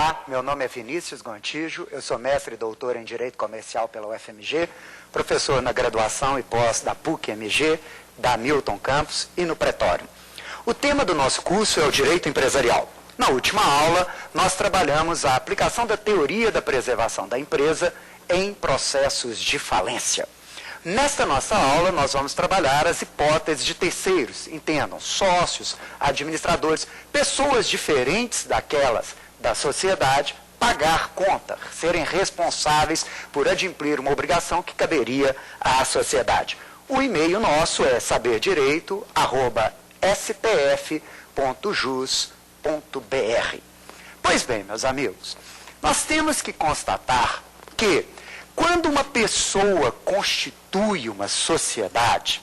Olá, meu nome é Vinícius Gontijo, eu sou mestre e doutor em Direito Comercial pela UFMG, professor na graduação e pós da PUC-MG, da Milton Campus e no Pretório. O tema do nosso curso é o Direito Empresarial. Na última aula, nós trabalhamos a aplicação da teoria da preservação da empresa em processos de falência. Nesta nossa aula, nós vamos trabalhar as hipóteses de terceiros, entendam, sócios, administradores, pessoas diferentes daquelas da sociedade, pagar conta, serem responsáveis por adimplir uma obrigação que caberia à sociedade. O e-mail nosso é saberdireito@stf.jus.br. Pois bem, meus amigos, nós temos que constatar que quando uma pessoa constitui uma sociedade,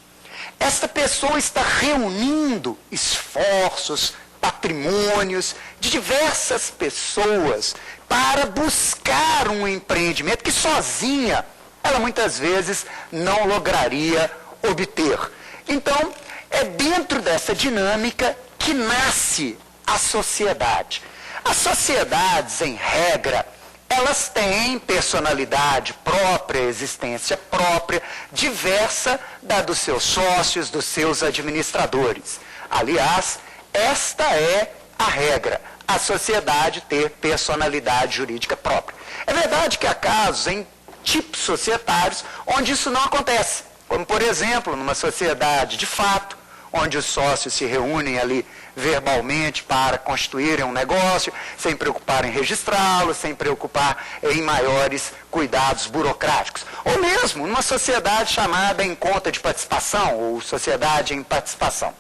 esta pessoa está reunindo esforços, patrimônios de diversas pessoas para buscar um empreendimento que sozinha ela muitas vezes não lograria obter. Então, é dentro dessa dinâmica que nasce a sociedade. As sociedades, em regra, elas têm personalidade própria, existência própria, diversa da dos seus sócios, dos seus administradores. Aliás, esta é a regra, a sociedade ter personalidade jurídica própria. É verdade que há casos em tipos societários onde isso não acontece, como, por exemplo, numa sociedade de fato, onde os sócios se reúnem ali verbalmente para constituírem um negócio, sem preocupar em registrá-lo, sem preocupar em maiores cuidados burocráticos. Ou mesmo numa sociedade chamada em conta de participação, ou sociedade em participação.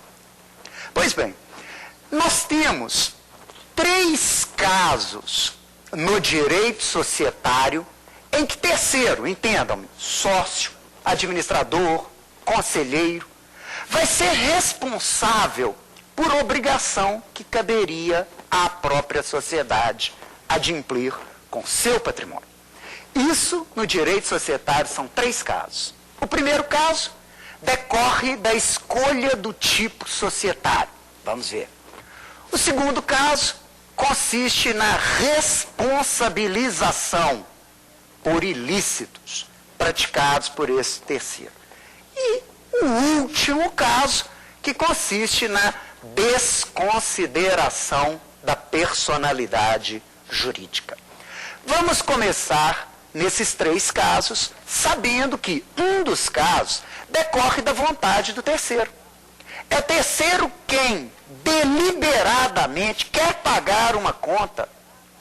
Pois bem, nós temos 3 casos no direito societário em que terceiro, entendam-me, sócio, administrador, conselheiro, vai ser responsável por obrigação que caberia à própria sociedade adimplir com seu patrimônio. Isso, no direito societário, são 3 casos. O primeiro caso decorre da escolha do tipo societário. Vamos ver. O segundo caso consiste na responsabilização por ilícitos praticados por esse terceiro. E o último caso, que consiste na desconsideração da personalidade jurídica. Vamos começar nesses 3 casos, sabendo que um dos casos decorre da vontade do terceiro. É o terceiro quem deliberadamente quer pagar uma conta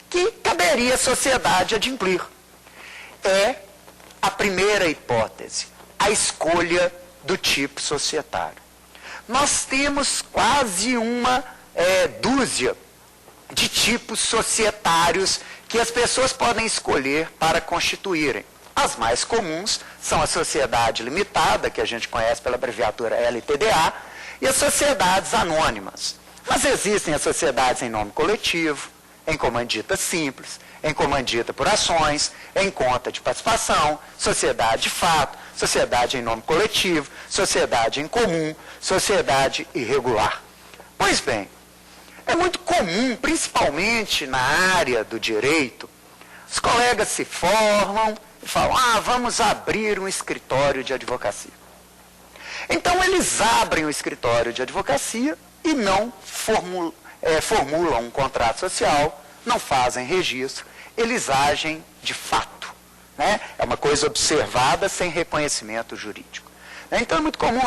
que caberia à sociedade adimplir. É a primeira hipótese, a escolha do tipo societário. Nós temos quase uma dúzia de tipos societários que as pessoas podem escolher para constituírem. As mais comuns são a sociedade limitada, que a gente conhece pela abreviatura LTDA, e as sociedades anônimas. Mas existem as sociedades em nome coletivo, em comandita simples, em comandita por ações, em conta de participação, sociedade de fato, sociedade em nome coletivo, sociedade em comum, sociedade irregular. Pois bem, é muito comum, principalmente na área do direito, os colegas se formam e falam, vamos abrir um escritório de advocacia. Então, eles abrem o escritório de advocacia e não formulam um contrato social, não fazem registro, eles agem de fato. Né? É uma coisa observada sem reconhecimento jurídico. Então é muito comum,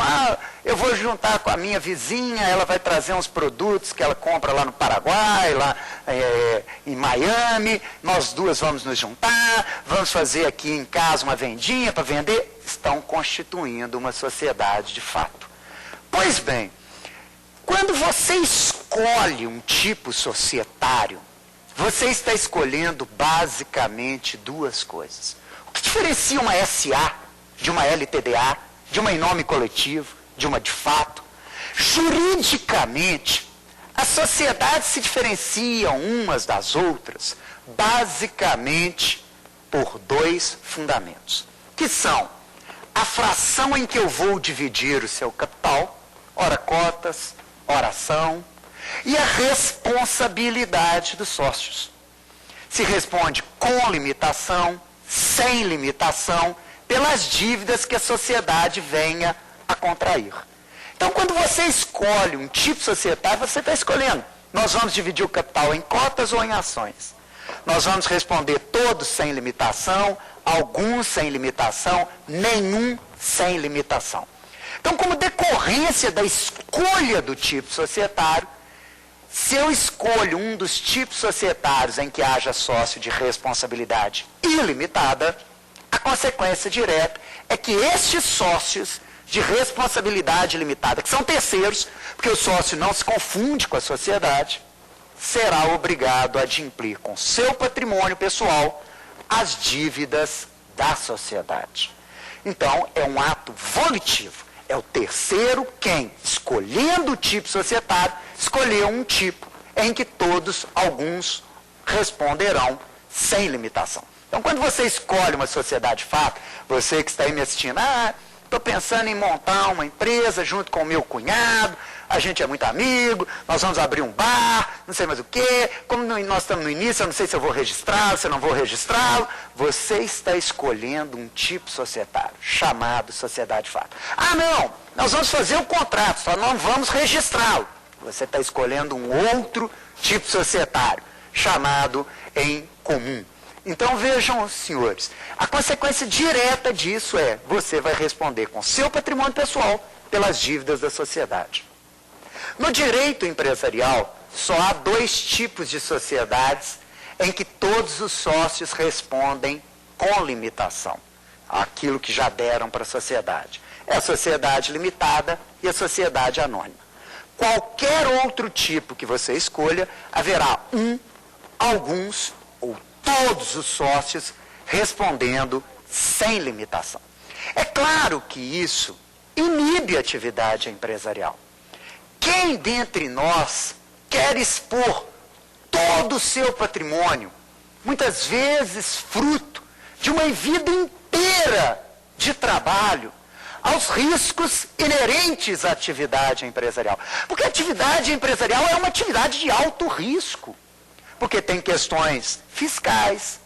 eu vou juntar com a minha vizinha, ela vai trazer uns produtos que ela compra lá no Paraguai, lá em Miami, nós duas vamos nos juntar, vamos fazer aqui em casa uma vendinha para vender. Estão constituindo uma sociedade de fato. Pois bem, quando você escolhe um tipo societário, você está escolhendo basicamente 2 coisas. O que diferencia uma SA de uma LTDA, de uma em nome coletivo, de uma de fato? Juridicamente, as sociedades se diferenciam umas das outras basicamente por 2 fundamentos, que são a fração em que eu vou dividir o seu capital, ora cotas, ora ação, e a responsabilidade dos sócios. se responde com limitação, sem limitação, pelas dívidas que a sociedade venha a contrair. Então, quando você escolhe um tipo societário, você está escolhendo. Nós vamos dividir o capital em cotas ou em ações. Nós vamos responder todos sem limitação, alguns sem limitação, nenhum sem limitação. Então, como decorrência da escolha do tipo societário, se eu escolho um dos tipos societários em que haja sócio de responsabilidade ilimitada, a consequência direta é que estes sócios de responsabilidade limitada, que são terceiros, porque o sócio não se confunde com a sociedade, será obrigado a adimplir com seu patrimônio pessoal as dívidas da sociedade. Então, é um ato volitivo. É o terceiro quem, escolhendo o tipo societário, escolheu um tipo em que todos, alguns, responderão sem limitação. Então, quando você escolhe uma sociedade fato, você que está aí me assistindo, estou pensando em montar uma empresa junto com o meu cunhado, a gente é muito amigo, nós vamos abrir um bar, não sei mais o quê, como nós estamos no início, eu não sei se eu vou registrá-lo, se eu não vou registrá-lo. Você está escolhendo um tipo societário, chamado sociedade fato. Não, nós vamos fazer o contrato, só não vamos registrá-lo. Você está escolhendo um outro tipo societário, chamado em comum. Então, vejam, senhores, a consequência direta disso é, você vai responder com seu patrimônio pessoal pelas dívidas da sociedade. No direito empresarial, só há dois tipos de sociedades em que todos os sócios respondem com limitação àquilo que já deram para a sociedade. É a sociedade limitada e a sociedade anônima. Qualquer outro tipo que você escolha, haverá alguns ou todos os sócios respondendo sem limitação. É claro que isso inibe a atividade empresarial. Quem dentre nós quer expor todo o seu patrimônio, muitas vezes fruto de uma vida inteira de trabalho, aos riscos inerentes à atividade empresarial? Porque a atividade empresarial é uma atividade de alto risco. Porque tem questões fiscais,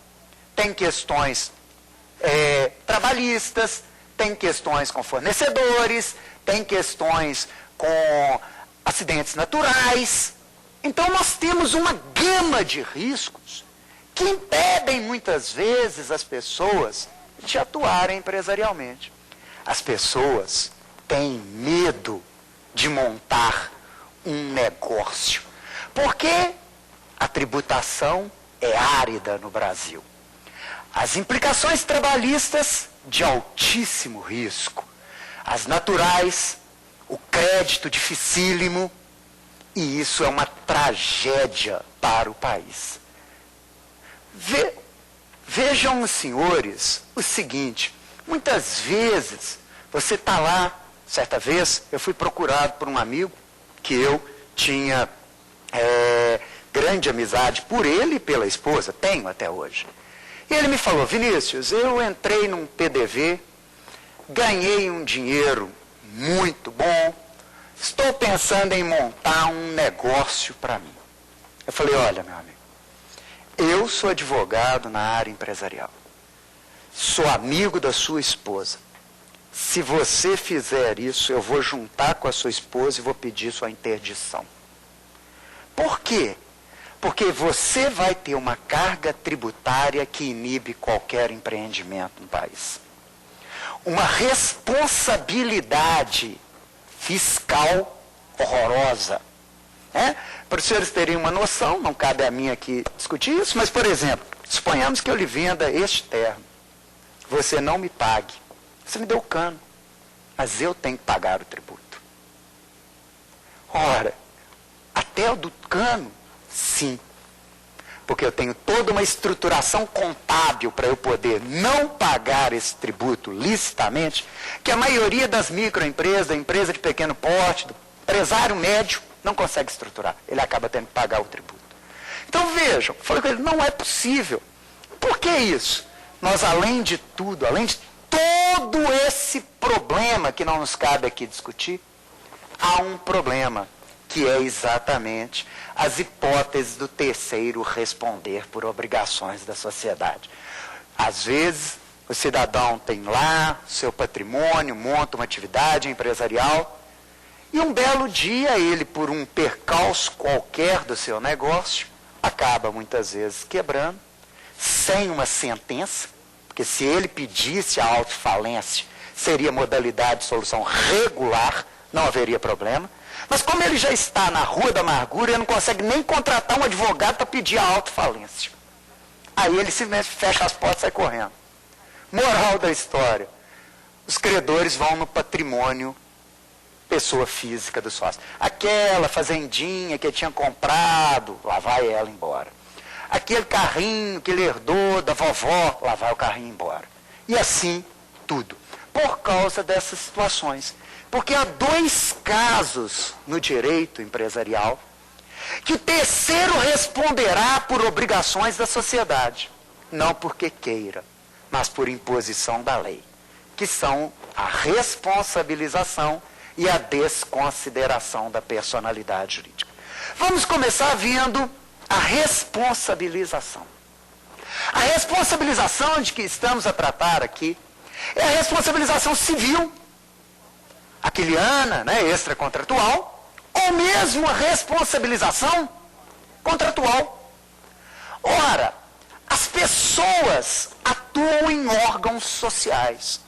tem questões trabalhistas, tem questões com fornecedores, tem questões com acidentes naturais. Então, nós temos uma gama de riscos que impedem, muitas vezes, as pessoas de atuarem empresarialmente. As pessoas têm medo de montar um negócio. Porque a tributação é árida no Brasil. As implicações trabalhistas de altíssimo risco. As naturais, o crédito dificílimo. E isso é uma tragédia para o país. Vejam, os senhores, o seguinte. Muitas vezes, você está lá, certa vez, eu fui procurado por um amigo que eu tinha grande amizade por ele e pela esposa, tenho até hoje. E ele me falou: Vinícius, eu entrei num PDV, ganhei um dinheiro muito bom, estou pensando em montar um negócio para mim. Eu falei: olha, meu amigo, eu sou advogado na área empresarial, sou amigo da sua esposa. Se você fizer isso, eu vou juntar com a sua esposa e vou pedir sua interdição. Por quê? Porque você vai ter uma carga tributária que inibe qualquer empreendimento no país. Uma responsabilidade fiscal horrorosa. Para os senhores terem uma noção, não cabe a mim aqui discutir isso, mas, por exemplo, suponhamos que eu lhe venda este terno. Você não me pague. Você me deu o cano, mas eu tenho que pagar o tributo. Ora, até o do cano, sim. Porque eu tenho toda uma estruturação contábil para eu poder não pagar esse tributo licitamente, que a maioria das microempresas, da empresa de pequeno porte, do empresário médio, não consegue estruturar. Ele acaba tendo que pagar o tributo. Então vejam, falei com ele, não é possível. Por que isso? Nós, além de tudo, além de todo esse problema que não nos cabe aqui discutir, há um problema que é exatamente as hipóteses do terceiro responder por obrigações da sociedade. Às vezes, o cidadão tem lá seu patrimônio, monta uma atividade empresarial, e um belo dia ele, por um percalço qualquer do seu negócio, acaba muitas vezes quebrando, sem uma sentença, porque se ele pedisse a autofalência, seria modalidade de solução regular, não haveria problema. Mas como ele já está na rua da amargura, ele não consegue nem contratar um advogado para pedir a autofalência. Aí ele simplesmente fecha as portas e sai correndo. Moral da história: os credores vão no patrimônio pessoa física do sócio. Aquela fazendinha que ele tinha comprado, lá vai ela embora. Aquele carrinho que ele herdou da vovó, lá vai o carrinho embora. E assim tudo. Por causa dessas situações. Porque há dois casos no direito empresarial que o terceiro responderá por obrigações da sociedade. Não porque queira, mas por imposição da lei. Que são a responsabilização e a desconsideração da personalidade jurídica. Vamos começar vendo a responsabilização. A responsabilização de que estamos a tratar aqui é a responsabilização civil, aquiliana, né, extracontratual, ou mesmo a responsabilização contratual. Ora, as pessoas atuam em órgãos sociais.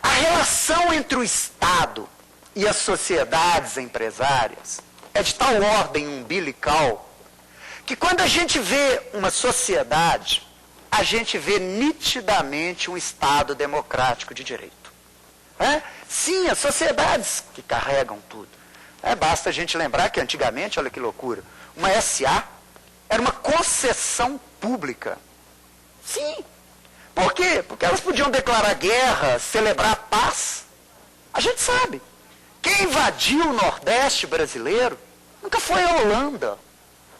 A relação entre o Estado e as sociedades empresárias é de tal ordem umbilical que quando a gente vê uma sociedade, a gente vê nitidamente um Estado democrático de direito. Sim, as sociedades que carregam tudo. Basta a gente lembrar que antigamente, olha que loucura, uma SA era uma concessão pública. Sim. Por quê? Porque elas podiam declarar guerra, celebrar paz. A gente sabe. Quem invadiu o Nordeste brasileiro nunca foi a Holanda.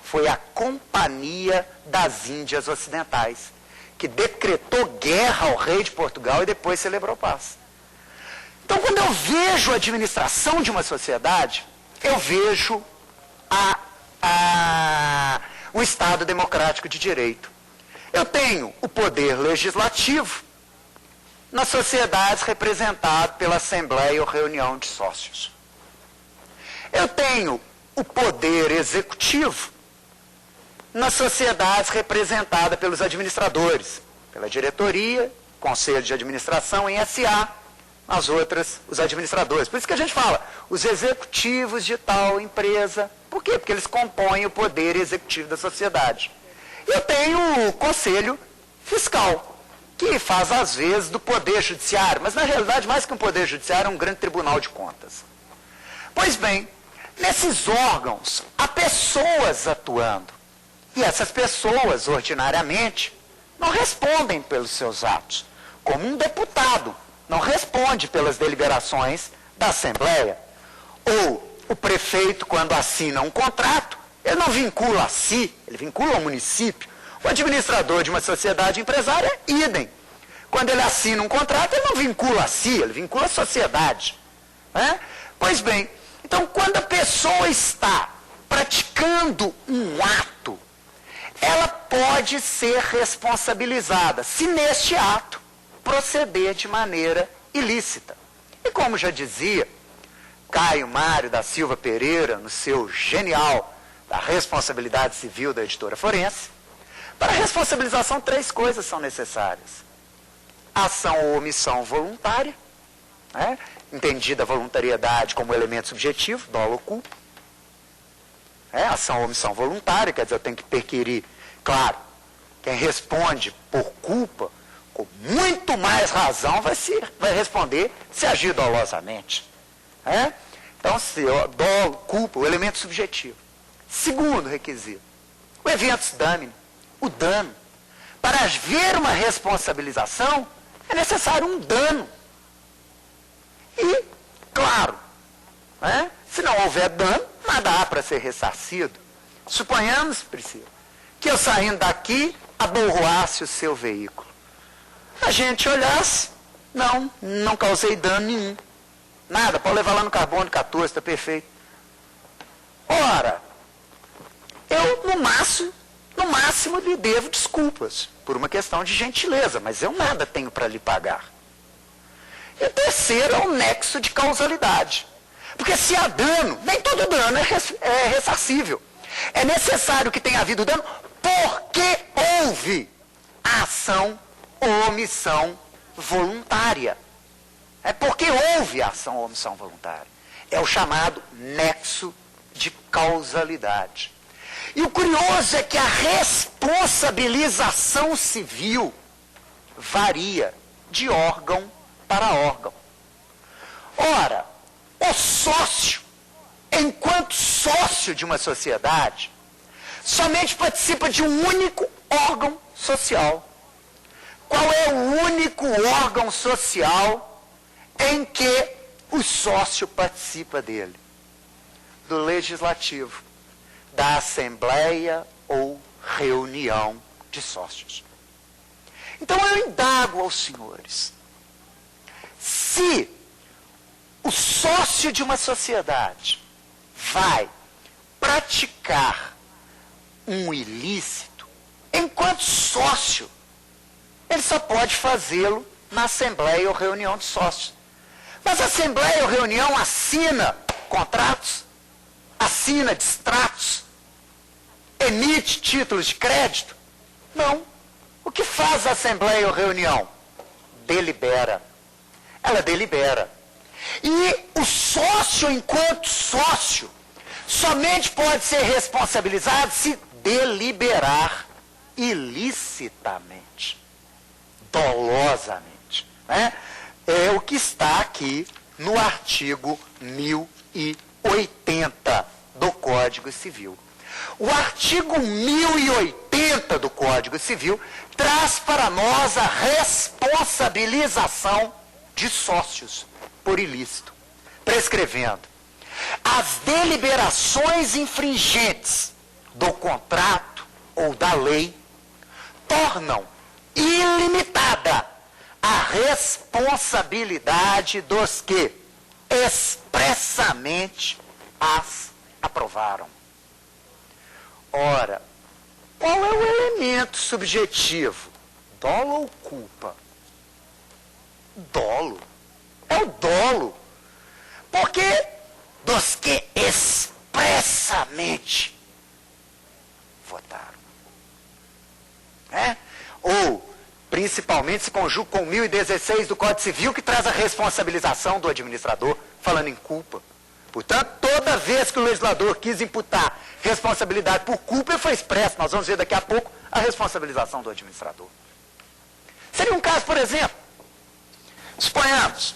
Foi a Companhia das Índias Ocidentais, que decretou guerra ao rei de Portugal e depois celebrou paz. Então, quando eu vejo a administração de uma sociedade, eu vejo o Estado democrático de direito. Eu tenho o poder legislativo nas sociedades representado pela Assembleia ou reunião de sócios. Eu tenho o poder executivo nas sociedades representadas pelos administradores, pela diretoria, conselho de administração em SA, as outras, os administradores. Por isso que a gente fala, os executivos de tal empresa. Por quê? Porque eles compõem o poder executivo da sociedade. Eu tenho o conselho fiscal, que faz às vezes do poder judiciário, mas na realidade mais que um poder judiciário é um grande tribunal de contas. Pois bem, nesses órgãos há pessoas atuando. E essas pessoas, ordinariamente, não respondem pelos seus atos. Como um deputado não responde pelas deliberações da Assembleia. Ou o prefeito, quando assina um contrato, ele não vincula a si, ele vincula ao município. O administrador de uma sociedade empresária, idem. Quando ele assina um contrato, ele não vincula a si, ele vincula a sociedade. Pois bem, então quando a pessoa está praticando um ato, ela pode ser responsabilizada, se neste ato proceder de maneira ilícita. E como já dizia Caio Mário da Silva Pereira, no seu genial da responsabilidade civil da editora Forense, para a responsabilização 3 coisas são necessárias. Ação ou omissão voluntária, entendida a voluntariedade como elemento subjetivo, dolo ou culpa. Ação ou omissão voluntária, quer dizer, eu tenho que perquirir. Claro, quem responde por culpa, com muito mais razão, vai responder se agir dolosamente. Então, se eu dolo, culpa, o elemento subjetivo. Segundo requisito, o eventus damini, o dano. Para haver uma responsabilização, é necessário um dano. E, claro, se não houver dano, nada há para ser ressarcido. Suponhamos, Priscila, que eu saindo daqui, aborroasse o seu veículo. A gente olhasse, não causei dano nenhum. Nada, pode levar lá no carbono 14, está perfeito. Ora, eu no máximo lhe devo desculpas, por uma questão de gentileza, mas eu nada tenho para lhe pagar. E o terceiro é o nexo de causalidade. Porque se há dano, nem todo dano é ressarcível. É necessário que tenha havido dano porque houve a ação ou omissão voluntária. É porque houve a ação ou omissão voluntária. É o chamado nexo de causalidade. E o curioso é que a responsabilização civil varia de órgão para órgão. Ora, o sócio, enquanto sócio de uma sociedade, somente participa de um único órgão social. Qual é o único órgão social em que o sócio participa dele? Do legislativo, da assembleia ou reunião de sócios. Então eu indago aos senhores, se o sócio de uma sociedade vai praticar um ilícito, enquanto sócio, ele só pode fazê-lo na assembleia ou reunião de sócios. Mas a assembleia ou reunião assina contratos, assina distratos, emite títulos de crédito? Não. O que faz a assembleia ou reunião? Delibera. Ela delibera. E o sócio, enquanto sócio, somente pode ser responsabilizado se deliberar ilicitamente, dolosamente. Né? É o que está aqui no artigo 1080 do Código Civil. O artigo 1080 do Código Civil traz para nós a responsabilização de sócios por ilícito, prescrevendo: as deliberações infringentes do contrato ou da lei tornam ilimitada a responsabilidade dos que expressamente as aprovaram. Ora, qual é o elemento subjetivo? Dolo ou culpa? Dolo. É o dolo. Porque dos que expressamente votaram. Né? Ou, principalmente, se conjuga com 1016 do Código Civil, que traz a responsabilização do administrador, falando em culpa. Portanto, toda vez que o legislador quis imputar responsabilidade por culpa, foi expresso, nós vamos ver daqui a pouco, a responsabilização do administrador. Seria um caso, por exemplo, suponhamos,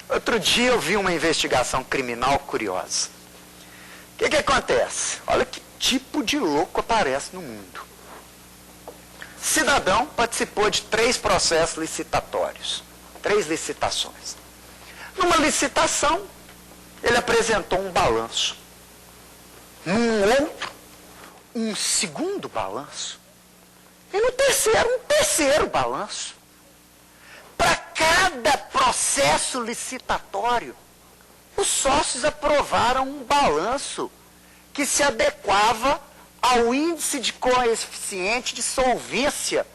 outro dia eu vi uma investigação criminal curiosa. O que acontece? Olha que tipo de louco aparece no mundo. Cidadão participou de 3 processos licitatórios, 3 licitações. Numa licitação, ele apresentou um balanço. Num outro, um segundo balanço. E no terceiro, um terceiro balanço. Para cada processo licitatório, os sócios aprovaram um balanço que se adequava ao índice de coeficiente de solvência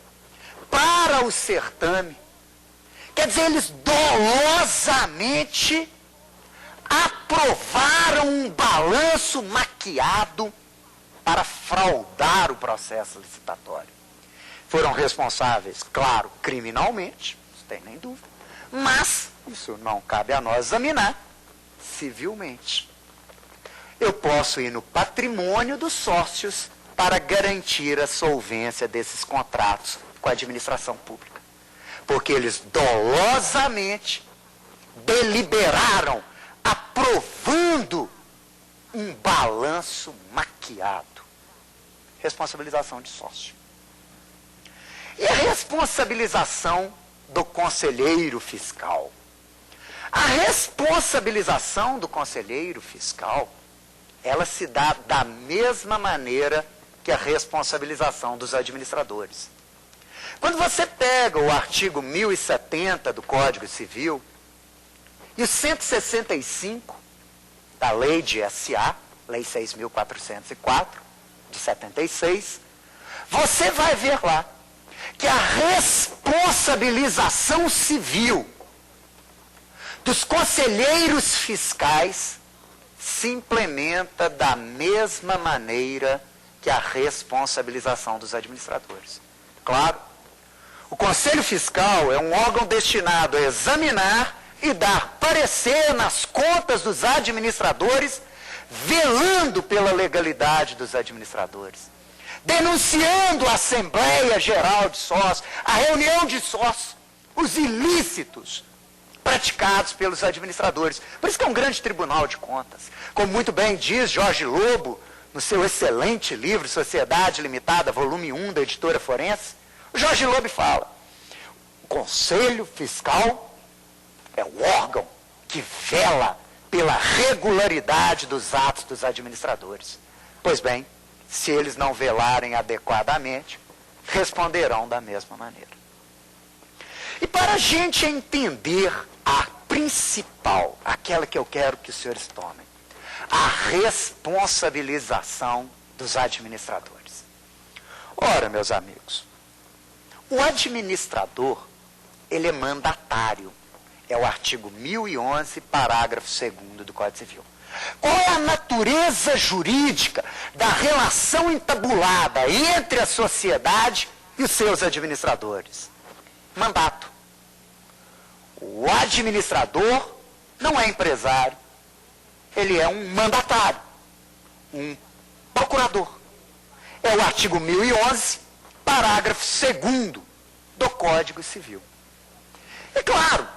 para o certame. Quer dizer, eles dolosamente aprovaram um balanço maquiado para fraudar o processo licitatório. Foram responsáveis, claro, criminalmente, não tem nem dúvida, mas isso não cabe a nós examinar civilmente. Eu posso ir no patrimônio dos sócios para garantir a solvência desses contratos com a administração pública. Porque eles dolosamente deliberaram aprovando um balanço maquiado. Responsabilização de sócio. E a responsabilização do conselheiro fiscal? A responsabilização do conselheiro fiscal, ela se dá da mesma maneira que a responsabilização dos administradores. Quando você pega o artigo 1070 do Código Civil e o 165 da Lei de SA, Lei 6.404, de 76, você vai ver lá que a responsabilização civil dos conselheiros fiscais se implementa da mesma maneira que a responsabilização dos administradores. Claro, o Conselho Fiscal é um órgão destinado a examinar e dar parecer nas contas dos administradores, velando pela legalidade dos administradores, denunciando a Assembleia Geral de Sócios, a reunião de sócios, os ilícitos praticados pelos administradores. Por isso que é um grande tribunal de contas. Como muito bem diz Jorge Lobo, no seu excelente livro Sociedade Limitada, volume 1 da editora Forense, o Jorge Lobo fala: o Conselho Fiscal é o órgão que vela pela regularidade dos atos dos administradores. Pois bem, se eles não velarem adequadamente, responderão da mesma maneira. E para a gente entender a principal, aquela que eu quero que os senhores tomem, a responsabilização dos administradores. Ora, meus amigos, o administrador, ele é mandatário. É o artigo 1011, parágrafo 2º do Código Civil. Qual é a natureza jurídica da relação entabulada entre a sociedade e os seus administradores? Mandato. O administrador não é empresário, ele é um mandatário, um procurador. É o artigo 1011, parágrafo 2º do Código Civil. E claro,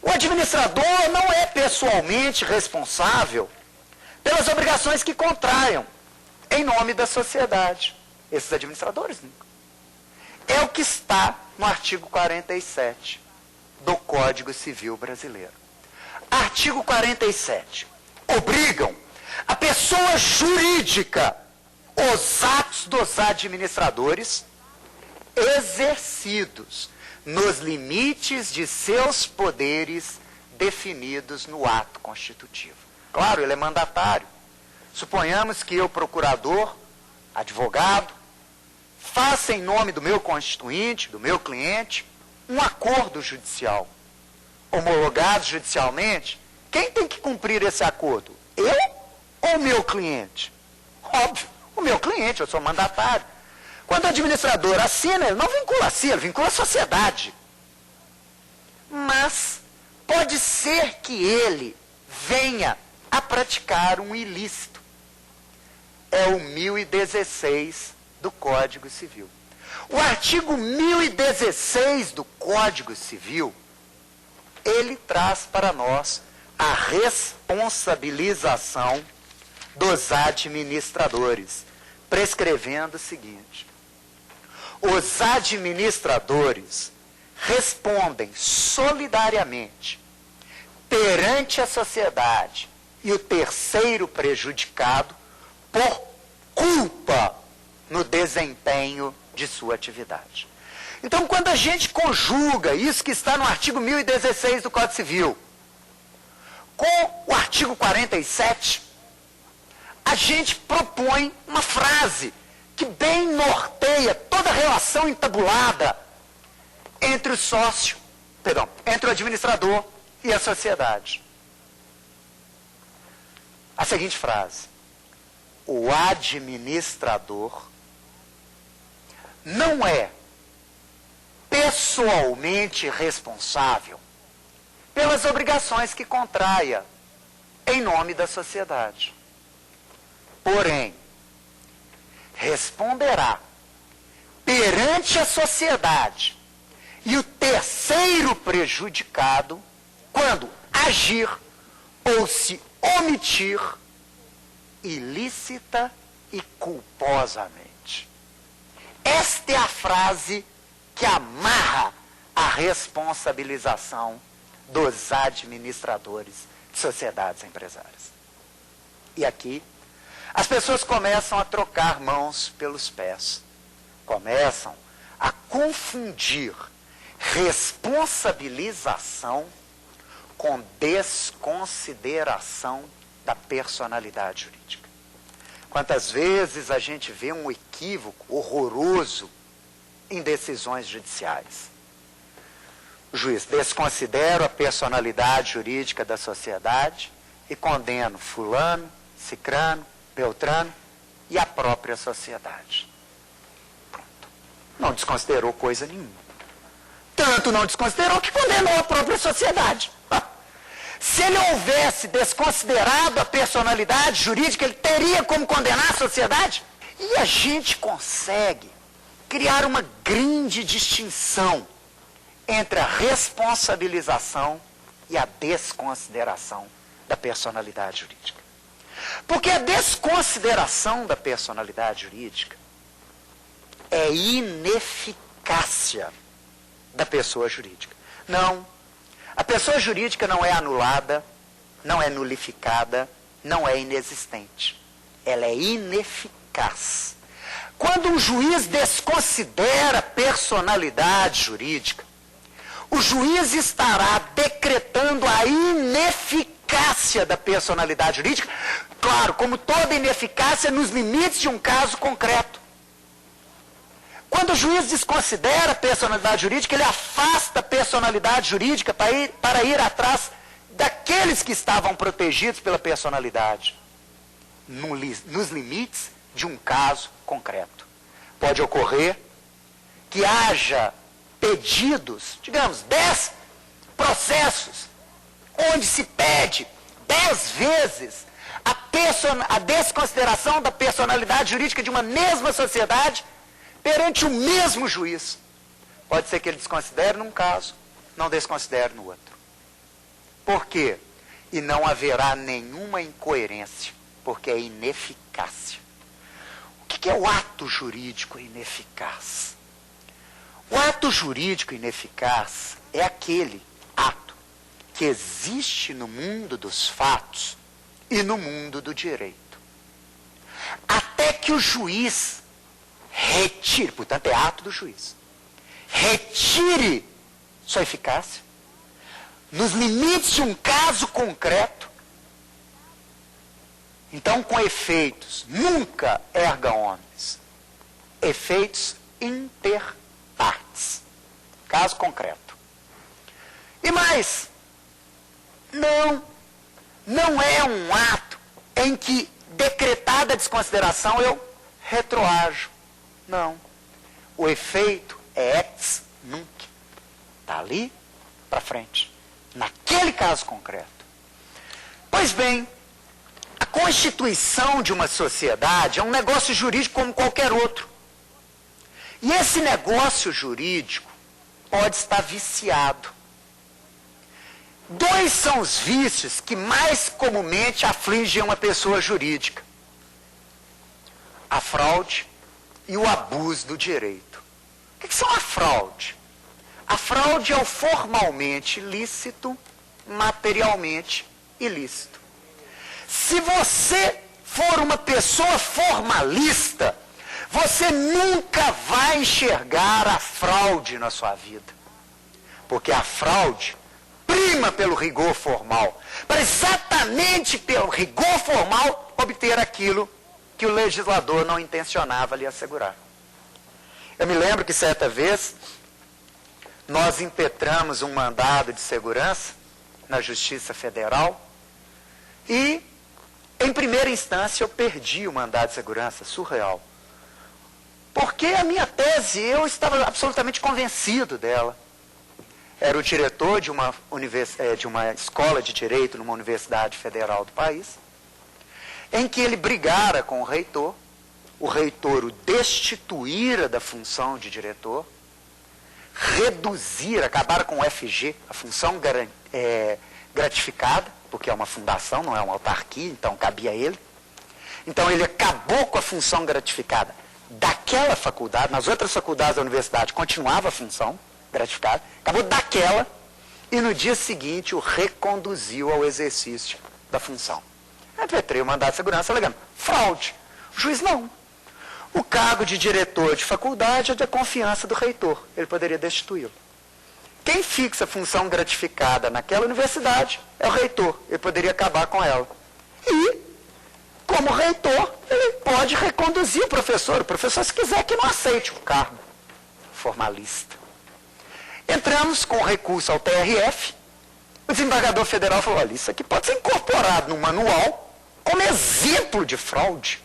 o administrador não é pessoalmente responsável pelas obrigações que contraiam em nome da sociedade. Esses administradores nunca. É o que está no artigo 47 do Código Civil Brasileiro. Artigo 47. Obrigam a pessoa jurídica os atos dos administradores exercidos nos limites de seus poderes definidos no ato constitutivo. Claro, ele é mandatário. Suponhamos que eu, procurador, advogado, faça em nome do meu constituinte, do meu cliente, um acordo judicial, homologado judicialmente. Quem tem que cumprir esse acordo? Eu ou o meu cliente? Óbvio, o meu cliente, eu sou mandatário. Quando o administrador assina, ele não vincula a si, ele vincula a sociedade. Mas pode ser que ele venha a praticar um ilícito. É o 1016 do Código Civil. O artigo 1016 do Código Civil, ele traz para nós a responsabilização dos administradores, prescrevendo o seguinte: os administradores respondem solidariamente perante a sociedade e o terceiro prejudicado por culpa no desempenho de sua atividade. Então, quando a gente conjuga isso que está no artigo 1016 do Código Civil com o artigo 47, a gente propõe uma frase que bem norteia toda a relação entabulada entre o sócio, entre o administrador e a sociedade. A seguinte frase: o administrador não é pessoalmente responsável pelas obrigações que contraia em nome da sociedade. Porém, responderá perante a sociedade e o terceiro prejudicado quando agir ou se omitir ilícita e culposamente. Esta é a frase que amarra a responsabilização dos administradores de sociedades empresárias. E aqui, as pessoas começam a trocar mãos pelos pés. Começam a confundir responsabilização com desconsideração da personalidade jurídica. Quantas vezes a gente vê um equívoco horroroso em decisões judiciais? O juiz desconsidera a personalidade jurídica da sociedade e condena fulano, cicrano, beltrano e a própria sociedade. Pronto. Não desconsiderou coisa nenhuma. Tanto não desconsiderou que condenou a própria sociedade. Se ele houvesse desconsiderado a personalidade jurídica, ele teria como condenar a sociedade? E a gente consegue criar uma grande distinção entre a responsabilização e a desconsideração da personalidade jurídica. Porque a desconsideração da personalidade jurídica é ineficácia da pessoa jurídica. Não. A pessoa jurídica não é anulada, não é nulificada, não é inexistente. Ela é ineficaz. Quando um juiz desconsidera a personalidade jurídica, o juiz estará decretando a ineficácia da personalidade jurídica, claro, como toda ineficácia nos limites de um caso concreto. Quando o juiz desconsidera a personalidade jurídica, ele afasta a personalidade jurídica para ir atrás daqueles que estavam protegidos pela personalidade, nos limites de um caso concreto. Pode ocorrer que haja pedidos, digamos, 10 processos, onde se pede 10 vezes a desconsideração da personalidade jurídica de uma mesma sociedade perante o mesmo juiz. Pode ser que ele desconsidere num caso, não desconsidere no outro. Por quê? E não haverá nenhuma incoerência, porque é ineficácia. O que é o ato jurídico ineficaz? O ato jurídico ineficaz é aquele ato que existe no mundo dos fatos e no mundo do direito. Até que o juiz retire, portanto é ato do juiz, retire sua eficácia nos limites de um caso concreto. Então, com efeitos, nunca erga omnes, efeitos inter partes, caso concreto. E mais, não é um ato em que, decretada a desconsideração, eu retroajo. Não. O efeito é ex nunc. Está ali para frente. Naquele caso concreto. Pois bem, a constituição de uma sociedade é um negócio jurídico como qualquer outro. E esse negócio jurídico pode estar viciado. 2 são os vícios que mais comumente afligem uma pessoa jurídica: a fraude e o abuso do direito. O que são a fraude? A fraude é o formalmente lícito, materialmente ilícito. Se você for uma pessoa formalista, você nunca vai enxergar a fraude na sua vida. Porque a fraude prima pelo rigor formal, para exatamente pelo rigor formal obter aquilo que o legislador não intencionava lhe assegurar. Eu me lembro que certa vez nós impetramos um mandado de segurança na Justiça Federal e, em primeira instância, eu perdi o mandado de segurança, surreal. Porque a minha tese, eu estava absolutamente convencido dela. Era o diretor de uma escola de direito numa universidade federal do país, em que ele brigara com o reitor o destituíra da função de diretor, reduzir, acabar com o FG, a função gratificada, porque é uma fundação, não é uma autarquia, então cabia a ele. Então ele acabou com a função gratificada daquela faculdade, nas outras faculdades da universidade continuava a função gratificada, acabou daquela, e no dia seguinte o reconduziu ao exercício da função. Eu impetrei o mandado de segurança alegando fraude. O juiz não. O cargo de diretor de faculdade é da confiança do reitor. Ele poderia destituí-lo. Quem fixa a função gratificada naquela universidade é o reitor. Ele poderia acabar com ela. E, como reitor, ele pode reconduzir o professor, se quiser que não aceite o cargo formalista. Entramos com recurso ao TRF, o desembargador federal falou, olha, isso aqui pode ser incorporado no manual como exemplo de fraude.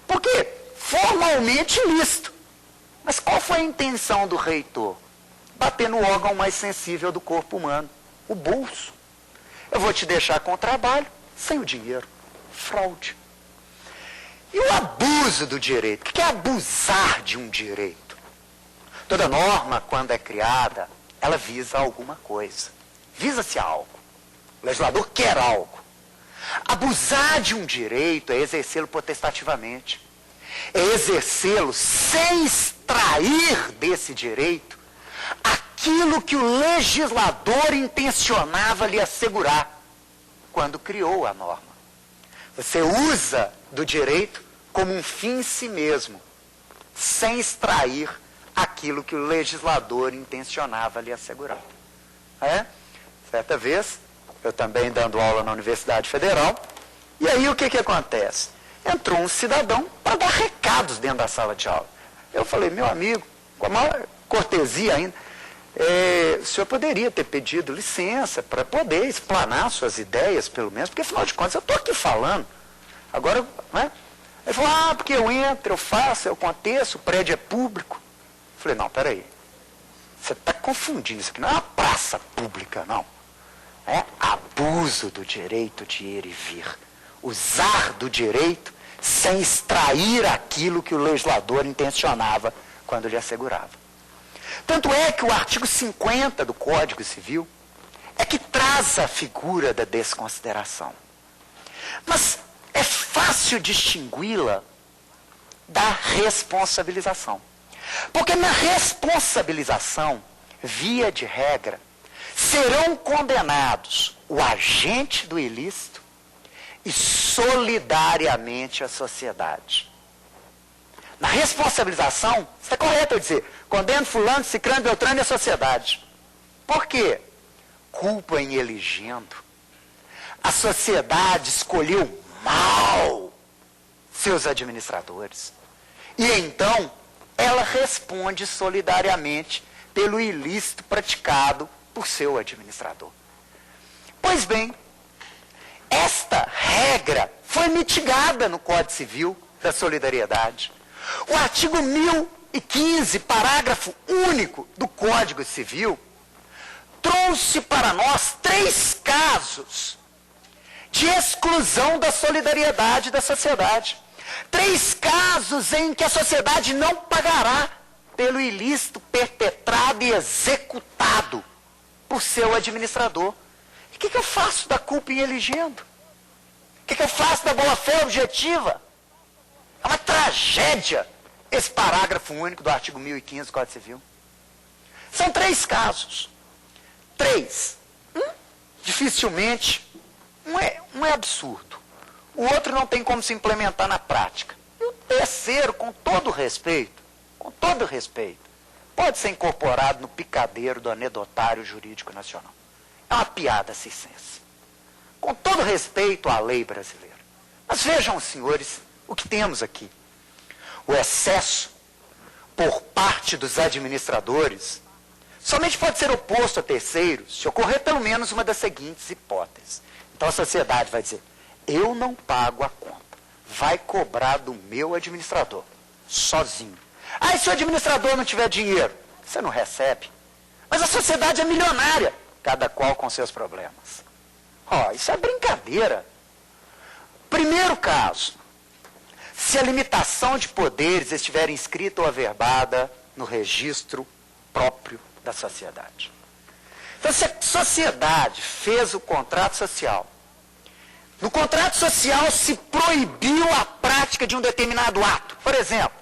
Por quê? Formalmente ilícito. Mas qual foi a intenção do reitor? Bater no órgão mais sensível do corpo humano, o bolso. Eu vou te deixar com o trabalho, sem o dinheiro. Fraude. E o abuso do direito? O que é abusar de um direito? Toda norma, quando é criada, ela visa alguma coisa. Visa-se algo. O legislador quer algo. Abusar de um direito é exercê-lo potestativamente. É exercê-lo sem extrair desse direito aquilo que o legislador intencionava lhe assegurar quando criou a norma. Você usa do direito como um fim em si mesmo, sem extrair aquilo que o legislador intencionava lhe assegurar. Certa vez, eu também dando aula na Universidade Federal, e aí o que acontece? Entrou um cidadão para dar recados dentro da sala de aula. Eu falei, meu amigo, com a maior cortesia ainda, o senhor poderia ter pedido licença para poder explanar suas ideias, pelo menos, porque afinal de contas eu estou aqui falando. Agora, né? Ele falou, porque eu entro, eu faço, eu aconteço, o prédio é público. Eu falei, não, peraí, você está confundindo, isso aqui não é uma praça pública, não. É abuso do direito de ir e vir. Usar do direito sem extrair aquilo que o legislador intencionava quando lhe assegurava. Tanto é que o artigo 50 do Código Civil é que traz a figura da desconsideração. Mas é fácil distingui-la da responsabilização. Porque na responsabilização, via de regra, serão condenados o agente do ilícito e solidariamente a sociedade. Na responsabilização, está correto eu dizer, condeno fulano, cicrano, beltrano e a sociedade. Por quê? Culpa em elegendo. A sociedade escolheu mal seus administradores. E então, ela responde solidariamente pelo ilícito praticado por seu administrador. Pois bem, esta regra foi mitigada no Código Civil da Solidariedade. O artigo 1015, parágrafo único do Código Civil, trouxe para nós 3 casos de exclusão da solidariedade da sociedade. 3 casos em que a sociedade não pagará pelo ilícito perpetrado e executado por seu administrador. E o que eu faço da culpa em elegendo? O que eu faço da boa-fé objetiva? É uma tragédia esse parágrafo único do artigo 1015 do Código Civil. São 3 casos. 3. Dificilmente, um é absurdo. O outro não tem como se implementar na prática. E o terceiro, com todo respeito, pode ser incorporado no picadeiro do anedotário jurídico nacional. É uma piada circense. Com todo respeito à lei brasileira. Mas vejam, senhores, o que temos aqui. O excesso por parte dos administradores somente pode ser oposto a terceiros se ocorrer pelo menos uma das seguintes hipóteses. Então a sociedade vai dizer, eu não pago a conta, vai cobrar do meu administrador, sozinho. E se o administrador não tiver dinheiro, você não recebe. Mas a sociedade é milionária, cada qual com seus problemas. Isso é brincadeira. Primeiro caso, se a limitação de poderes estiver inscrita ou averbada no registro próprio da sociedade. Então, se a sociedade fez o contrato social, no contrato social se proibiu a prática de um determinado ato. Por exemplo,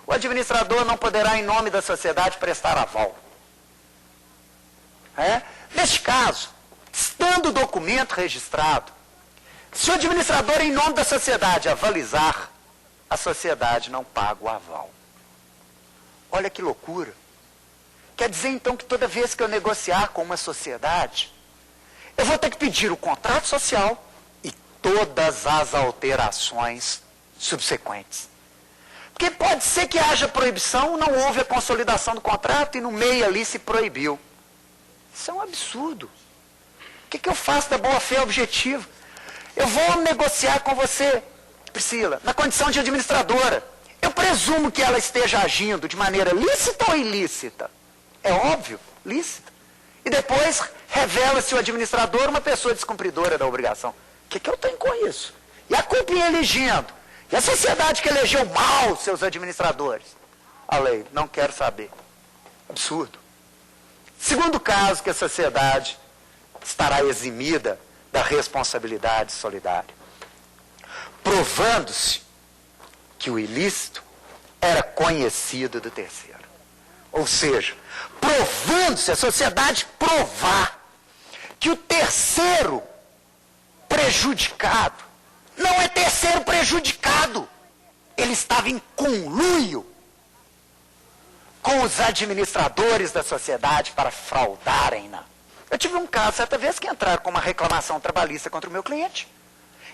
o administrador não poderá, em nome da sociedade, prestar aval. Neste caso, estando o documento registrado, se o administrador, em nome da sociedade, avalizar, a sociedade não paga o aval. Olha que loucura. Quer dizer, então, que toda vez que eu negociar com uma sociedade, eu vou ter que pedir o contrato social e todas as alterações subsequentes. Porque pode ser que haja proibição, não houve a consolidação do contrato e no meio ali se proibiu. Isso é um absurdo. O que eu faço da boa-fé objetiva? Eu vou negociar com você, Priscila, na condição de administradora. Eu presumo que ela esteja agindo de maneira lícita ou ilícita? É óbvio, lícita. E depois revela-se o administrador uma pessoa descumpridora da obrigação. O que eu tenho com isso? E a cupinha elegendo? E a sociedade que elegeu mal seus administradores? A lei, não quero saber. Absurdo. Segundo caso que a sociedade estará eximida da responsabilidade solidária. Provando-se que o ilícito era conhecido do terceiro. Ou seja, provando-se, a sociedade provar que o terceiro prejudicado não é terceiro prejudicado. Ele estava em conluio com os administradores da sociedade para fraudarem-na. Eu tive um caso, certa vez, que entraram com uma reclamação trabalhista contra o meu cliente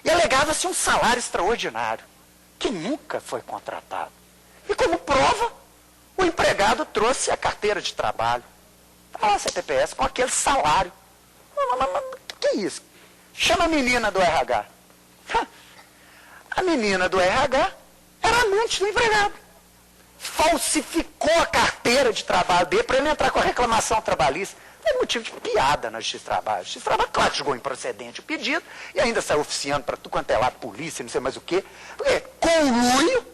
e alegava-se um salário extraordinário, que nunca foi contratado. E como prova, o empregado trouxe a carteira de trabalho. Está lá a CTPS com aquele salário. O que é isso? Chama a menina do RH. A menina do RH era amante do empregado. Falsificou a carteira de trabalho dele para ele entrar com a reclamação trabalhista. É motivo de piada na Justiça do Trabalho. A Justiça do Trabalho, claro, julgou improcedente o pedido e ainda saiu oficiando para tudo quanto é lá, polícia, não sei mais o quê. Conluio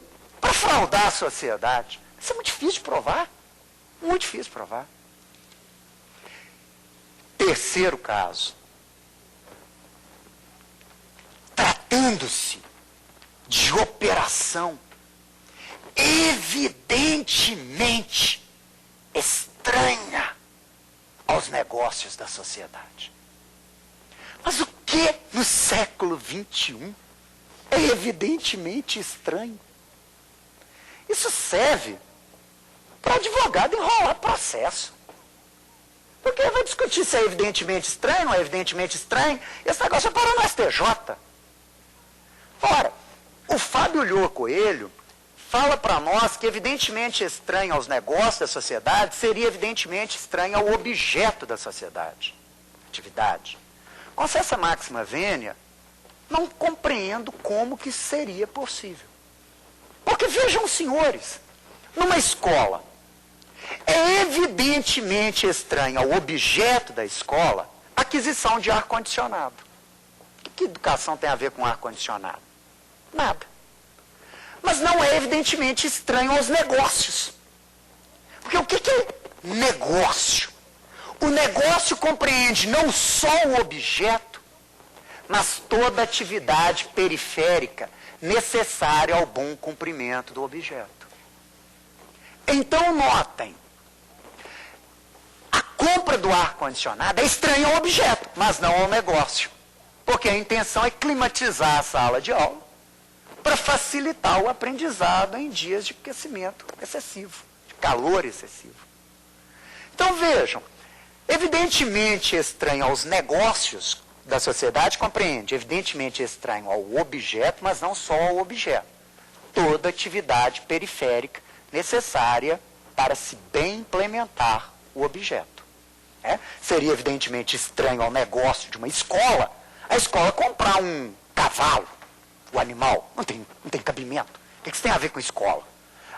para fraudar a sociedade. Isso é muito difícil de provar. Muito difícil de provar. Terceiro caso. Tratando-se de operação evidentemente estranha aos negócios da sociedade. Mas o que no século XXI é evidentemente estranho? Isso serve para advogado enrolar processo. Porque vai discutir se é evidentemente estranho, não é evidentemente estranho. Esse negócio vai parar no STJ. Ora, o Fábio Lhor Coelho fala para nós que evidentemente estranho aos negócios da sociedade seria evidentemente estranho ao objeto da sociedade, atividade. Com essa máxima vênia, não compreendo como que seria possível. Porque vejam, senhores, numa escola, é evidentemente estranho ao objeto da escola a aquisição de ar-condicionado. O que educação tem a ver com ar-condicionado? Nada. Mas não é evidentemente estranho aos negócios. Porque o que é negócio? O negócio compreende não só o objeto, mas toda atividade periférica necessária ao bom cumprimento do objeto. Então notem, a compra do ar-condicionado é estranha ao objeto, mas não ao negócio. Porque a intenção é climatizar a sala de aula para facilitar o aprendizado em dias de aquecimento excessivo, de calor excessivo. Então vejam, evidentemente estranho aos negócios da sociedade, compreende, evidentemente estranho ao objeto, mas não só ao objeto. Toda atividade periférica necessária para se bem implementar o objeto. Seria evidentemente estranho ao negócio de uma escola, a escola comprar um cavalo, o animal, não tem cabimento. O que isso tem a ver com escola?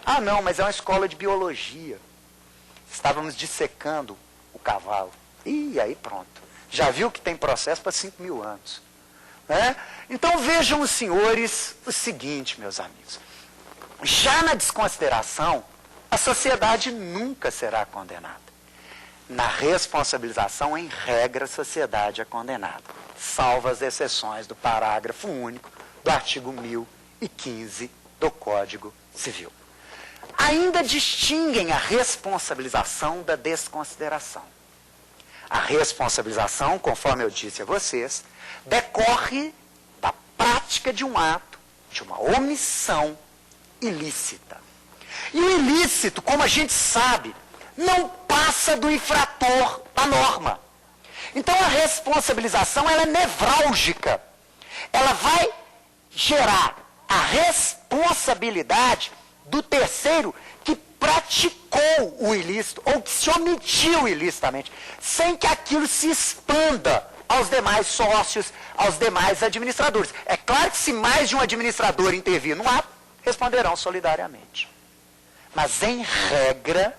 Ah, não, mas é uma escola de biologia. Estávamos dissecando o cavalo. E aí pronto. Já viu que tem processo para 5.000 anos. Então vejam os senhores o seguinte, meus amigos. Já na desconsideração, a sociedade nunca será condenada. Na responsabilização, em regra, a sociedade é condenada, salvo as exceções do parágrafo único do artigo 1015 do Código Civil. Ainda distinguem a responsabilização da desconsideração. A responsabilização, conforme eu disse a vocês, decorre da prática de um ato, de uma omissão ilícita. E o ilícito, como a gente sabe, não passa do infrator da norma. Então a responsabilização ela é nevrálgica. ela vai gerar a responsabilidade do terceiro que praticou o ilícito ou que se omitiu ilicitamente, sem que aquilo se expanda aos demais sócios, aos demais administradores. É claro que se mais de um administrador intervir no ato, responderão solidariamente. Mas, em regra,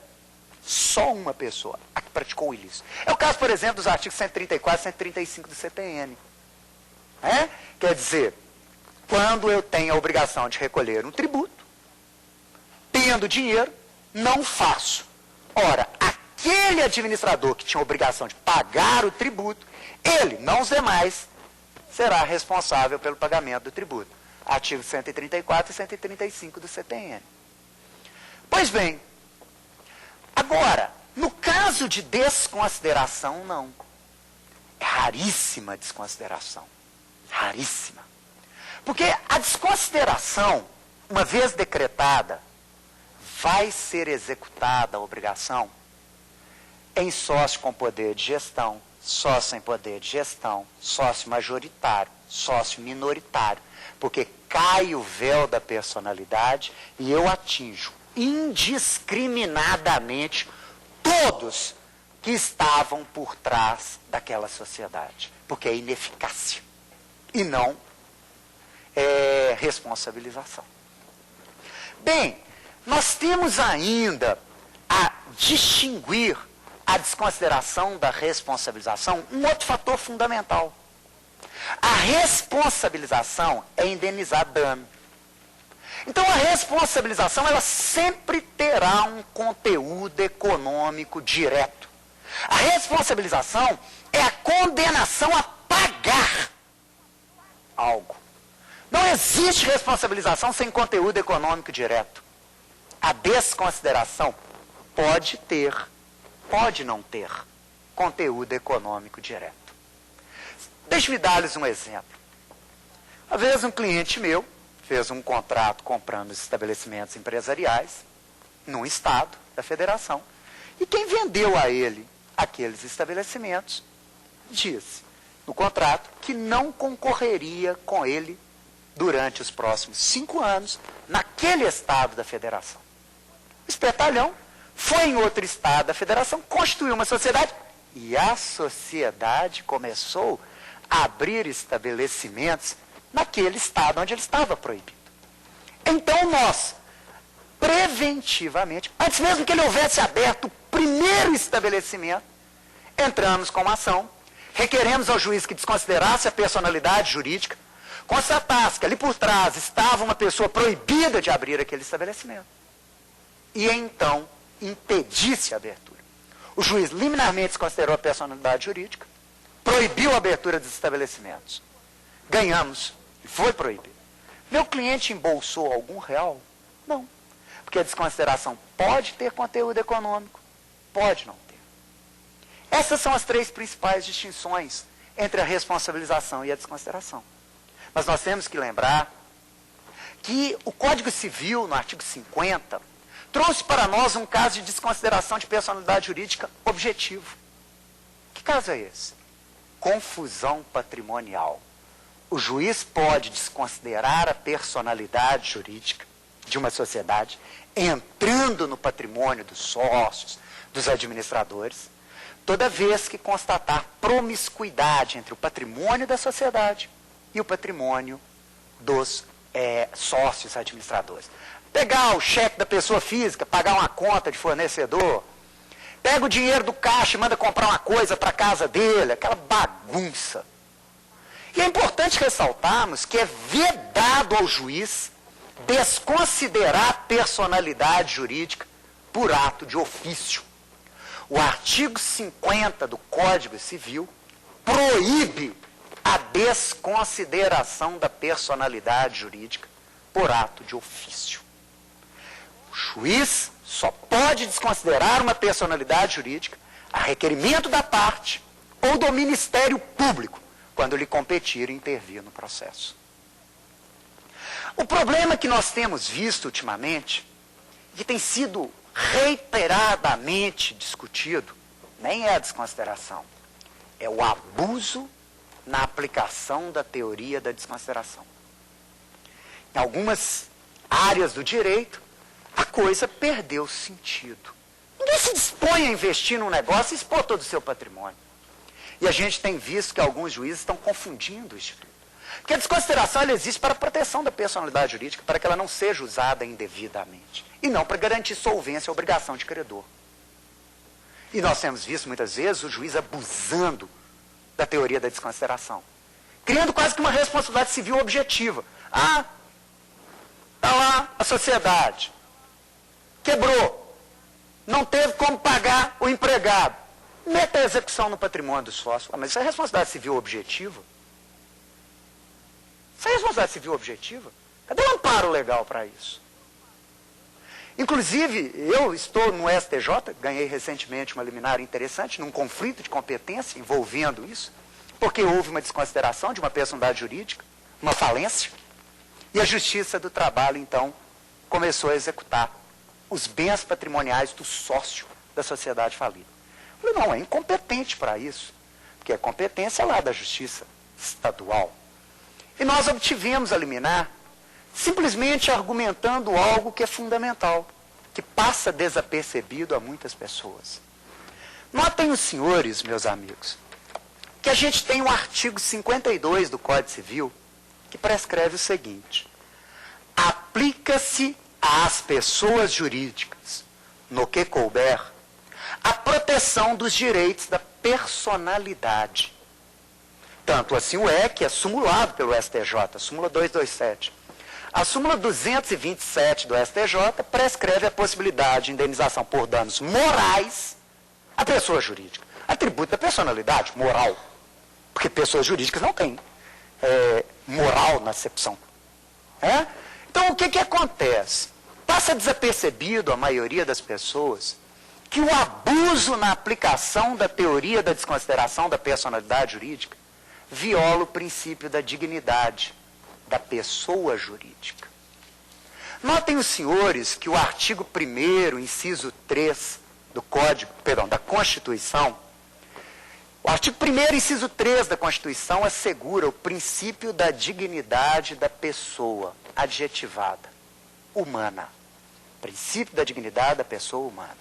só uma pessoa a que praticou o ilícito. É o caso, por exemplo, dos artigos 134 e 135 do CTN. Quer dizer, quando eu tenho a obrigação de recolher um tributo, tendo dinheiro, não faço. Ora, aquele administrador que tinha a obrigação de pagar o tributo, ele, não os demais, será responsável pelo pagamento do tributo. Artigos 134 e 135 do CTN. Pois bem, agora, no caso de desconsideração, não. É raríssima a desconsideração. Raríssima. Porque a desconsideração, uma vez decretada, vai ser executada a obrigação em sócio com poder de gestão, sócio sem poder de gestão, sócio majoritário, sócio minoritário. Porque cai o véu da personalidade e eu atinjo indiscriminadamente todos que estavam por trás daquela sociedade. Porque é ineficácia e não responsabilização. Bem, nós temos ainda a distinguir a desconsideração da responsabilização um outro fator fundamental. A responsabilização é indenizar dano. Então a responsabilização ela sempre terá um conteúdo econômico direto. A responsabilização é a condenação a pagar algo. Não existe responsabilização sem conteúdo econômico direto. A desconsideração pode ter, pode não ter conteúdo econômico direto. Deixe-me dar-lhes um exemplo. Uma vez um cliente meu fez um contrato comprando estabelecimentos empresariais num estado da federação. E quem vendeu a ele aqueles estabelecimentos disse no contrato que não concorreria com ele durante os próximos 5 anos naquele estado da federação. O espertalhão foi em outro estado da federação, constituiu uma sociedade e a sociedade começou a abrir estabelecimentos naquele estado onde ele estava proibido. Então nós, preventivamente, antes mesmo que ele houvesse aberto o primeiro estabelecimento, entramos com uma ação, requeremos ao juiz que desconsiderasse a personalidade jurídica, constatasse que ali por trás estava uma pessoa proibida de abrir aquele estabelecimento. E então impedisse a abertura. O juiz liminarmente desconsiderou a personalidade jurídica, proibiu a abertura dos estabelecimentos. Ganhamos, e foi proibido. Meu cliente embolsou algum real? Não. Porque a desconsideração pode ter conteúdo econômico, pode não ter. Essas são as 3 principais distinções entre a responsabilização e a desconsideração. Mas nós temos que lembrar que o Código Civil, no artigo 50, trouxe para nós um caso de desconsideração de personalidade jurídica objetivo. Que caso é esse? Confusão patrimonial. O juiz pode desconsiderar a personalidade jurídica de uma sociedade, entrando no patrimônio dos sócios, dos administradores, toda vez que constatar promiscuidade entre o patrimônio da sociedade e o patrimônio dos sócios administradores. Pegar o cheque da pessoa física, pagar uma conta de fornecedor, pega o dinheiro do caixa e manda comprar uma coisa para a casa dele, aquela bagunça. E é importante ressaltarmos que é vedado ao juiz desconsiderar a personalidade jurídica por ato de ofício. O artigo 50 do Código Civil proíbe a desconsideração da personalidade jurídica por ato de ofício. O juiz só pode desconsiderar uma personalidade jurídica a requerimento da parte ou do Ministério Público, quando lhe competir e intervir no processo. O problema que nós temos visto ultimamente, que tem sido reiteradamente discutido, nem é a desconsideração, é o abuso na aplicação da teoria da desconsideração. Em algumas áreas do direito, a coisa perdeu sentido. Ninguém se dispõe a investir num negócio e expor todo o seu patrimônio. E a gente tem visto que alguns juízes estão confundindo isso tudo. Porque a desconsideração ela existe para a proteção da personalidade jurídica, para que ela não seja usada indevidamente. E não para garantir solvência e obrigação de credor. E nós temos visto muitas vezes o juiz abusando da teoria da desconsideração, criando quase que uma responsabilidade civil objetiva. Ah, está lá a sociedade, quebrou, não teve como pagar o empregado, meta a execução no patrimônio do sócio. Ah, mas isso é responsabilidade civil objetiva? Isso é responsabilidade civil objetiva? Cadê o amparo legal para isso? Inclusive, eu estou no STJ, ganhei recentemente uma liminar interessante, num conflito de competência envolvendo isso, porque houve uma desconsideração de uma personalidade jurídica, uma falência, e a Justiça do Trabalho, então, começou a executar os bens patrimoniais do sócio da sociedade falida. Eu falei, não, é incompetente para isso, porque a competência é lá da Justiça Estadual. E nós obtivemos a liminar simplesmente argumentando algo que é fundamental, que passa desapercebido a muitas pessoas. Notem os senhores, meus amigos, que a gente tem o artigo 52 do Código Civil, que prescreve o seguinte: aplica-se às pessoas jurídicas, no que couber, a proteção dos direitos da personalidade. Tanto assim o é que é sumulado pelo STJ, a súmula 227. A súmula 227 do STJ prescreve a possibilidade de indenização por danos morais à pessoa jurídica. Atributo da personalidade, moral. Porque pessoas jurídicas não têm moral na acepção. Então, o que acontece? Passa desapercebido a maioria das pessoas que o abuso na aplicação da teoria da desconsideração da personalidade jurídica viola o princípio da dignidade da pessoa jurídica. Notem os senhores que o artigo 1º, inciso 3 do da Constituição, o artigo 1º, inciso 3 da Constituição assegura o princípio da dignidade da pessoa adjetivada, humana. Princípio da dignidade da pessoa humana.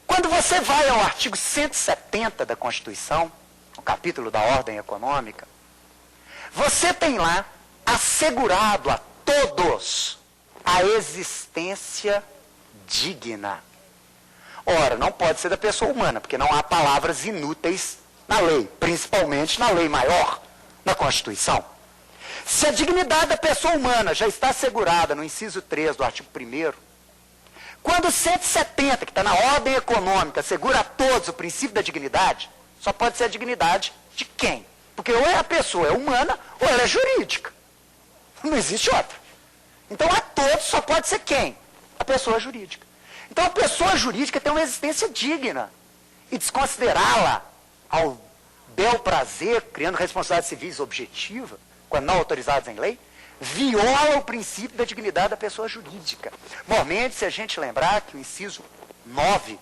Quando você vai ao artigo 170 da Constituição, no capítulo da ordem econômica, você tem lá assegurado a todos a existência digna. Ora, não pode ser da pessoa humana, porque não há palavras inúteis na lei, principalmente na lei maior, na Constituição. Se a dignidade da pessoa humana já está assegurada no inciso 3 do artigo 1º, quando o 170, que está na ordem econômica, assegura a todos o princípio da dignidade, só pode ser a dignidade de quem? Porque ou é a pessoa é humana, ou ela é jurídica. Não existe outra. Então, a todos só pode ser quem? A pessoa jurídica. Então, a pessoa jurídica tem uma existência digna. E desconsiderá-la ao bel prazer, criando responsabilidades civis objetiva, quando não autorizadas em lei, viola o princípio da dignidade da pessoa jurídica. Mormente, se a gente lembrar que o inciso 9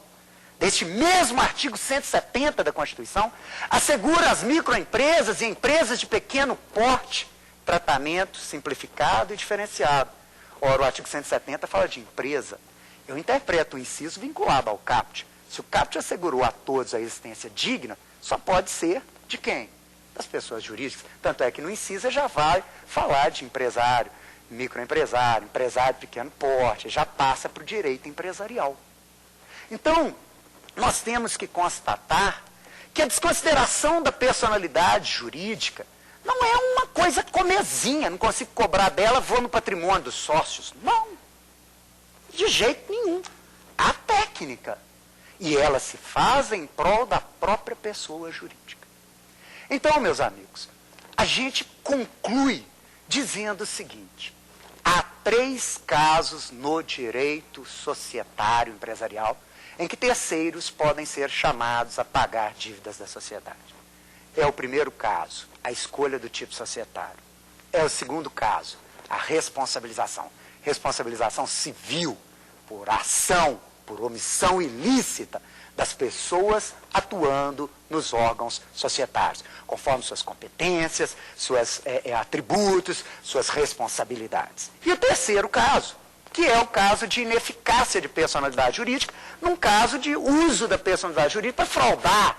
deste mesmo artigo 170 da Constituição assegura às microempresas e empresas de pequeno porte tratamento simplificado e diferenciado. Ora, o artigo 170 fala de empresa. Eu interpreto o inciso vinculado ao CAPT. Se o CAPT assegurou a todos a existência digna, só pode ser de quem? Das pessoas jurídicas. Tanto é que no inciso já vai falar de empresário, microempresário, empresário de pequeno porte, já passa para o direito empresarial. Então, nós temos que constatar que a desconsideração da personalidade jurídica não é uma coisa comezinha, não consigo cobrar dela, vou no patrimônio dos sócios. Não, de jeito nenhum. Há técnica. E ela se faz em prol da própria pessoa jurídica. Então, meus amigos, a gente conclui dizendo o seguinte: há 3 casos no direito societário empresarial em que terceiros podem ser chamados a pagar dívidas da sociedade. É o primeiro caso, a escolha do tipo societário. É o segundo caso, a responsabilização. Responsabilização civil por ação, por omissão ilícita das pessoas atuando nos órgãos societários, conforme suas competências, seus atributos, suas responsabilidades. E o terceiro caso, que é o caso de ineficácia de personalidade jurídica, num caso de uso da personalidade jurídica para fraudar,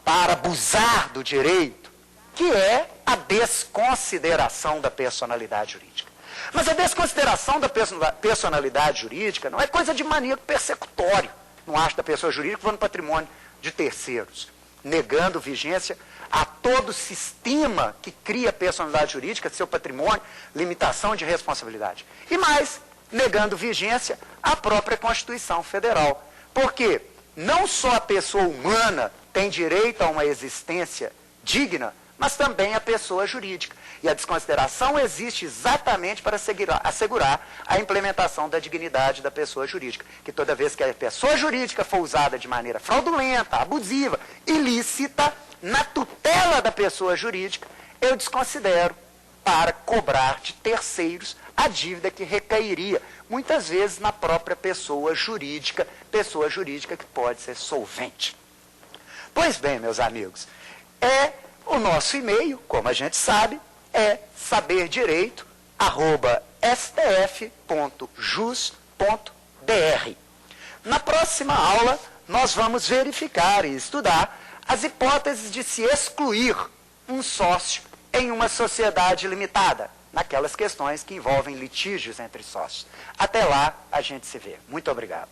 para abusar do direito, que é a desconsideração da personalidade jurídica. Mas a desconsideração da personalidade jurídica não é coisa de maníaco persecutório, no ato da pessoa jurídica, no patrimônio de terceiros, negando vigência a todo sistema que cria personalidade jurídica, seu patrimônio, limitação de responsabilidade. E mais, negando vigência à própria Constituição Federal. Porque não só a pessoa humana tem direito a uma existência digna, mas também a pessoa jurídica. E a desconsideração existe exatamente para assegurar a implementação da dignidade da pessoa jurídica. Que toda vez que a pessoa jurídica for usada de maneira fraudulenta, abusiva, ilícita, na tutela da pessoa jurídica, eu desconsidero para cobrar de terceiros a dívida que recairia, muitas vezes, na própria pessoa jurídica que pode ser solvente. Pois bem, meus amigos, o nosso e-mail, como a gente sabe, é saberdireito@stf.jus.br. Na próxima aula, nós vamos verificar e estudar as hipóteses de se excluir um sócio em uma sociedade limitada, naquelas questões que envolvem litígios entre sócios. Até lá, a gente se vê. Muito obrigado.